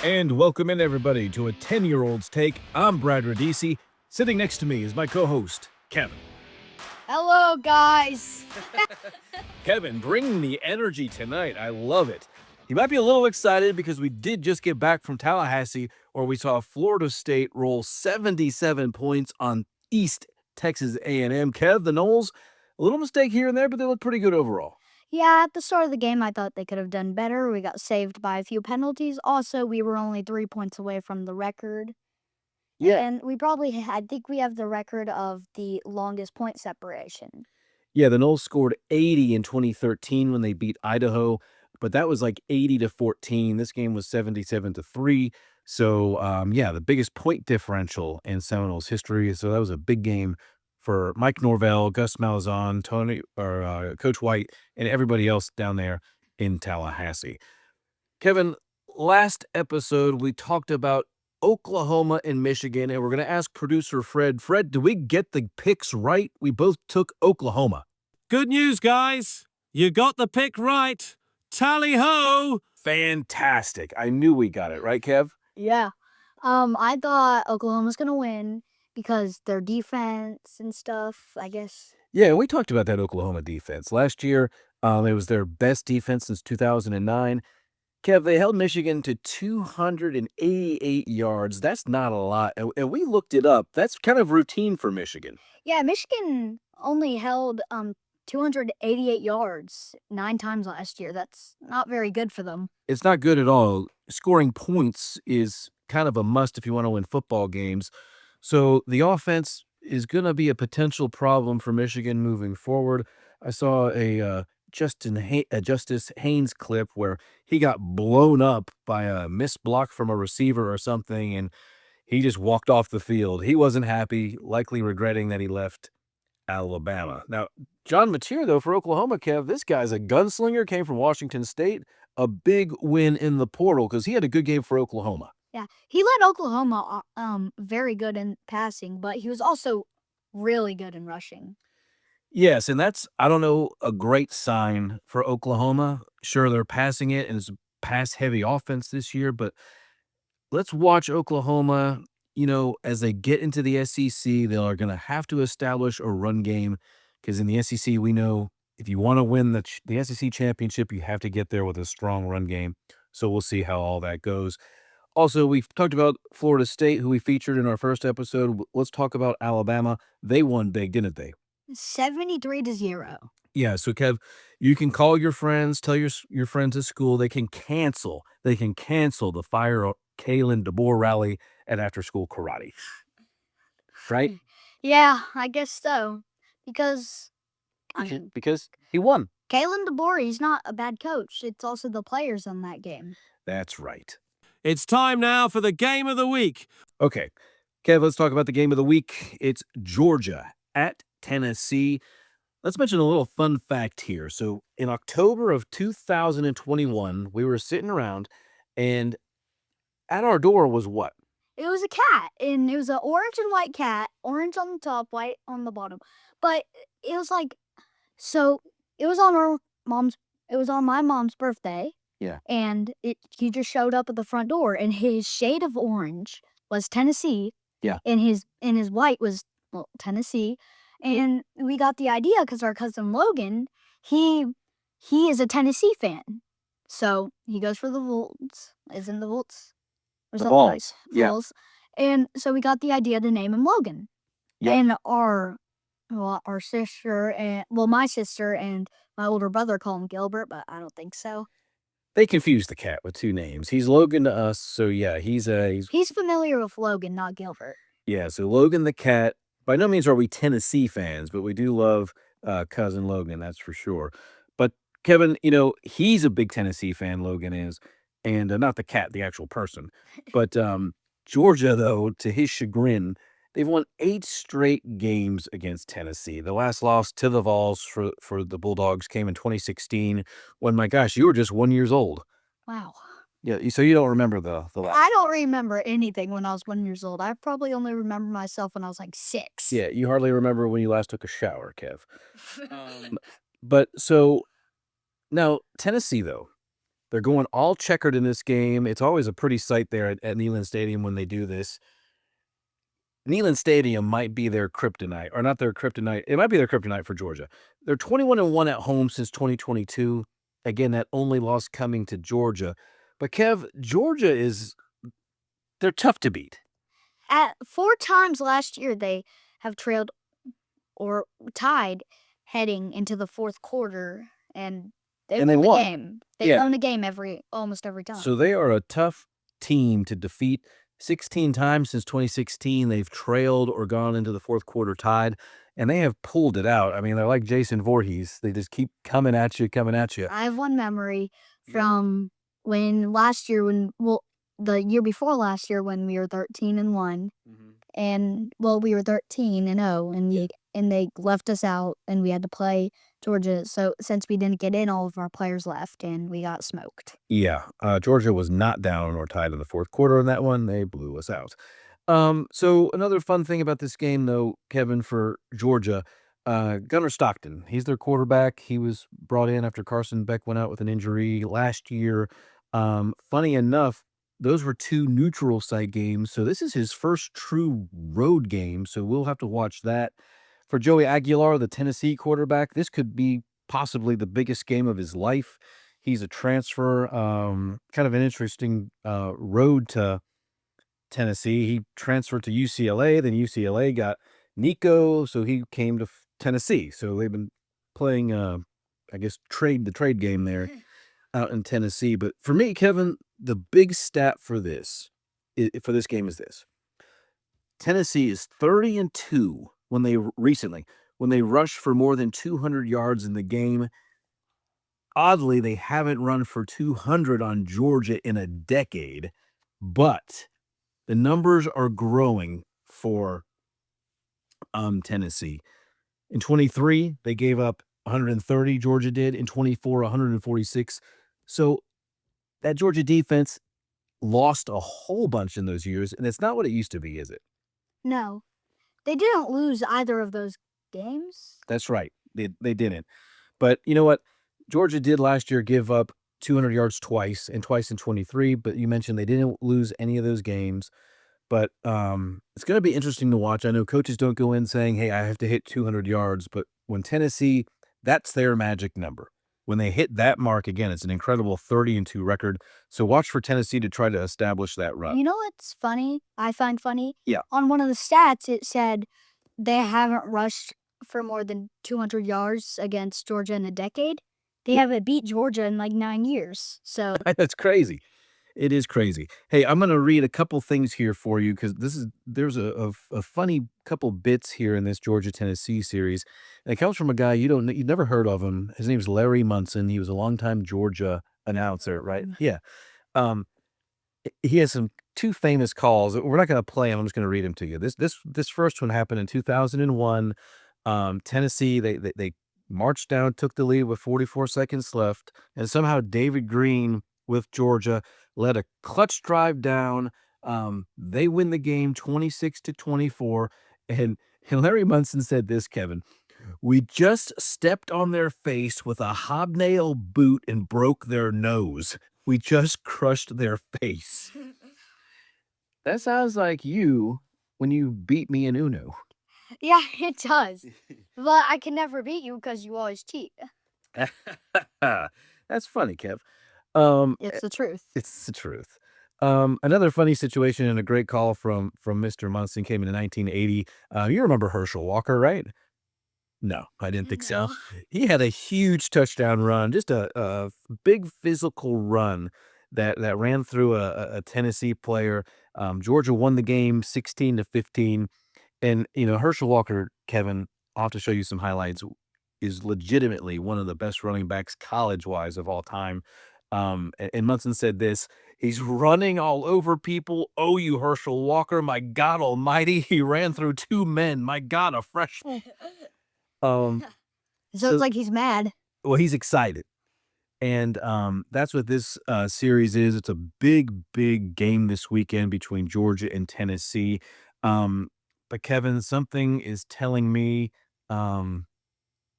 And welcome in, everybody, to a 10-year-old's take. I'm Brad Radisi. Sitting next to me is my co-host, Kevin. Hello, guys. Kevin, bringing the energy tonight. I love it. He might be a little excited because we did just get back from Tallahassee, where we saw Florida State roll 77 points on East Texas A&M. Kev, the Noles, a little mistake here and there, but they look pretty good overall. Yeah, at the start of the game, I thought they could have done better. We got saved by a few penalties. Also, we were only 3 points away from the record. Yeah. And I think we have the record of the longest point separation. Yeah, the Noles scored 80 in 2013 when they beat Idaho, but that was like 80-14. This game was 77-3. So, yeah, the biggest point differential in Seminoles history. So that was a big game for Mike Norvell, Gus Malzahn, Coach White, and everybody else down there in Tallahassee. Kevin, last episode we talked about Oklahoma and Michigan, and we're going to ask producer Fred. Fred, did we get the picks right? We both took Oklahoma. Good news, guys. You got the pick right. Tally ho! Fantastic. I knew we got it, right, Kev? Yeah. I thought Oklahoma was going to win because their defense and stuff, I guess. Yeah, we talked about that Oklahoma defense. Last year, it was their best defense since 2009. Kev, they held Michigan to 288 yards. That's not a lot. And we looked it up. That's kind of routine for Michigan. Yeah, Michigan only held 288 yards 9 times last year. That's not very good for them. It's not good at all. Scoring points is kind of a must if you want to win football games. So the offense is going to be a potential problem for Michigan moving forward. I saw a Justice Haynes clip where he got blown up by a missed block from a receiver or something, and he just walked off the field. He wasn't happy, likely regretting that he left Alabama. Now, John Mateer, though, for Oklahoma, Kev, this guy's a gunslinger, came from Washington State, a big win in the portal because he had a good game for Oklahoma. Yeah, he led Oklahoma very good in passing, but he was also really good in rushing. Yes, and that's, I don't know, a great sign for Oklahoma. Sure, they're passing it, and it's a pass-heavy offense this year, but let's watch Oklahoma, as they get into the SEC. They are going to have to establish a run game because in the SEC, we know if you want to win the SEC championship, you have to get there with a strong run game. So we'll see how all that goes. Also, we've talked about Florida State, who we featured in our first episode. Let's talk about Alabama. They won big, didn't they? 73-0. Yeah, so Kev, you can call your friends, tell your friends at school. They can cancel the Fire Kalen DeBoer rally at after-school karate. Right? Yeah, I guess so. Because he won. Kalen DeBoer, he's not a bad coach. It's also the players on that game. That's right. It's time now for the game of the week. Okay, Kev, let's talk about the game of the week. It's Georgia at Tennessee. Let's mention a little fun fact here. So in October of 2021, we were sitting around, and at our door was what? It was a cat, and it was an orange and white cat, orange on the top, white on the bottom. But it was like, so it was on my mom's birthday. Yeah. And he just showed up at the front door, and his shade of orange was Tennessee. Yeah. And his white was Tennessee. And we got the idea because our cousin Logan, he is a Tennessee fan. So he goes for the Volts. Isn't the Volts? The Vols. Yeah. Vols. And so we got the idea to name him Logan. Yeah. And our sister and my sister and my older brother call him Gilbert, but I don't think so. They confused the cat with 2 names. He's Logan to us, so yeah, he's familiar with Logan, not Gilbert. Yeah, so Logan the cat. By no means are we Tennessee fans, but we do love cousin Logan, that's for sure. But Kevin, he's a big Tennessee fan, Logan is, and not the cat, the actual person. But Georgia, though, to his chagrin, they've won 8 straight games against Tennessee. The last loss to the Vols for the Bulldogs came in 2016 when, my gosh, you were just 1 year old. Wow. Yeah, so you don't remember the last. I don't remember anything when I was 1 year old. I probably only remember myself when I was like 6. Yeah, you hardly remember when you last took a shower, Kev. But so now Tennessee, though, They're going all checkered in this game. It's always a pretty sight there at Neyland Stadium when they do this. Neyland Stadium might be their kryptonite, or not their kryptonite. It might be their kryptonite for Georgia. They're 21-1 at home since 2022. Again, that only loss coming to Georgia. But Kev, Georgia they're tough to beat. At 4 times last year, they have trailed or tied heading into the fourth quarter, and they won the won. game. They won the game almost every time. So they are a tough team to defeat. 16 times since 2016, they've trailed or gone into the fourth quarter tied, and they have pulled it out. I mean, they're like Jason Voorhees. They just keep coming at you. I have one memory from the year before last year when we were 13-1, and we were 13-0, and they left us out, and we had to play Georgia. So since we didn't get in, all of our players left, and we got smoked. Yeah, Georgia was not down or tied in the fourth quarter in that one. They blew us out. So another fun thing about this game, though, Kevin, for Georgia, Gunnar Stockton, he's their quarterback. He was brought in after Carson Beck went out with an injury last year. Funny enough, those were 2 neutral site games, so this is his first true road game, so we'll have to watch that. For Joey Aguilar, the Tennessee quarterback, this could be possibly the biggest game of his life. He's a transfer, kind of an interesting road to Tennessee. He transferred to UCLA, then UCLA got Nico, so he came to Tennessee. So they've been playing, I guess, the trade game there out in Tennessee. But for me, Kevin, the big stat for this game is this. Tennessee is 30-2 when they rush for more than 200 yards in the game. Oddly, they haven't run for 200 on Georgia in a decade, but the numbers are growing for Tennessee. In 23, they gave up 130, Georgia did. In 24, 146. So that Georgia defense lost a whole bunch in those years, and it's not what it used to be, is it? No. They didn't lose either of those games. That's right. They didn't. But you know what? Georgia did last year give up 200 yards twice in 23, but you mentioned they didn't lose any of those games. But it's going to be interesting to watch. I know coaches don't go in saying, hey, I have to hit 200 yards, but when Tennessee, that's their magic number. When they hit that mark, again, it's an incredible 30-2 record. So watch for Tennessee to try to establish that run. You know what's funny? I find funny? Yeah. On one of the stats, it said they haven't rushed for more than 200 yards against Georgia in a decade. They haven't beat Georgia in like 9 years. So that's crazy. It is crazy. Hey, I'm going to read a couple things here for you because there's a funny couple bits here in this Georgia-Tennessee series. And it comes from a guy you've never heard of him. His name's Larry Munson. He was a longtime Georgia announcer, right? Yeah. He has 2 famous calls. We're not going to play them. I'm just going to read them to you. This first one happened in 2001. Tennessee, they marched down, took the lead with 44 seconds left, and somehow David Green with Georgia led a clutch drive down. They win the game 26-24. And Larry Munson said this, Kevin, we just stepped on their face with a hobnail boot and broke their nose. We just crushed their face. That sounds like you when you beat me in Uno. Yeah, it does. But I can never beat you because you always cheat. That's funny, Kev. It's the truth. It's the truth. Another funny situation and a great call from Mr. Munson came in 1980. You remember Herschel Walker, right? No, I didn't think so. He had a huge touchdown run, just a big physical run that ran through a Tennessee player. Georgia won the game 16-15. And, Herschel Walker, Kevin, I'll have to show you some highlights, is legitimately one of the best running backs college-wise of all time. And Munson said this, he's running all over people. Oh, you Herschel Walker, my God almighty, he ran through 2 men. My God, a freshman. So it's like he's mad. Well, he's excited. And that's what this series is. It's a big, big game this weekend between Georgia and Tennessee. But Kevin, something is telling me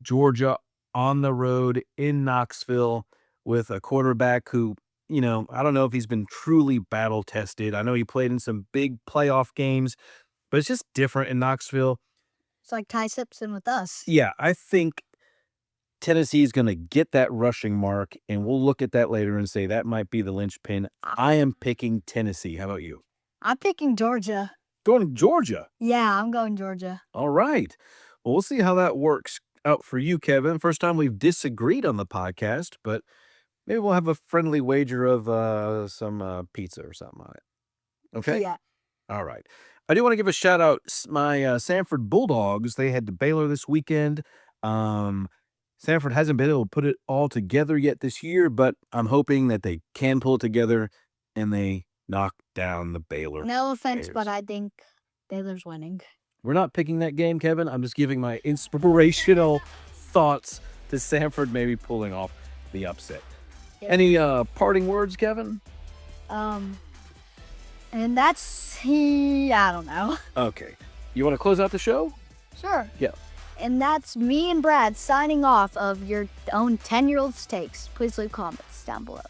Georgia on the road in Knoxville with a quarterback who, I don't know if he's been truly battle tested. I know he played in some big playoff games, but it's just different in Knoxville. It's like Ty Simpson with us. Yeah, I think Tennessee is going to get that rushing mark, and we'll look at that later and say that might be the linchpin. I am picking Tennessee. How about you? I'm picking Georgia. Going to Georgia. Yeah, I'm going Georgia. All right. Well, we'll see how that works out for you, Kevin. First time we've disagreed on the podcast, but maybe we'll have a friendly wager of some pizza or something on it. Okay? Yeah. All right. I do want to give a shout out. My Sanford Bulldogs, they head to Baylor this weekend. Sanford hasn't been able to put it all together yet this year, but I'm hoping that they can pull it together and they knock down the Baylor. No offense, Bears. but I think Baylor's winning. We're not picking that game, Kevin. I'm just giving my inspirational thoughts to Sanford maybe pulling off the upset. Yep. Any parting words, Kevin? And that's I don't know. Okay. You want to close out the show? Sure. Yeah. And that's me and Brad signing off of your own 10-year-old's takes. Please leave comments down below.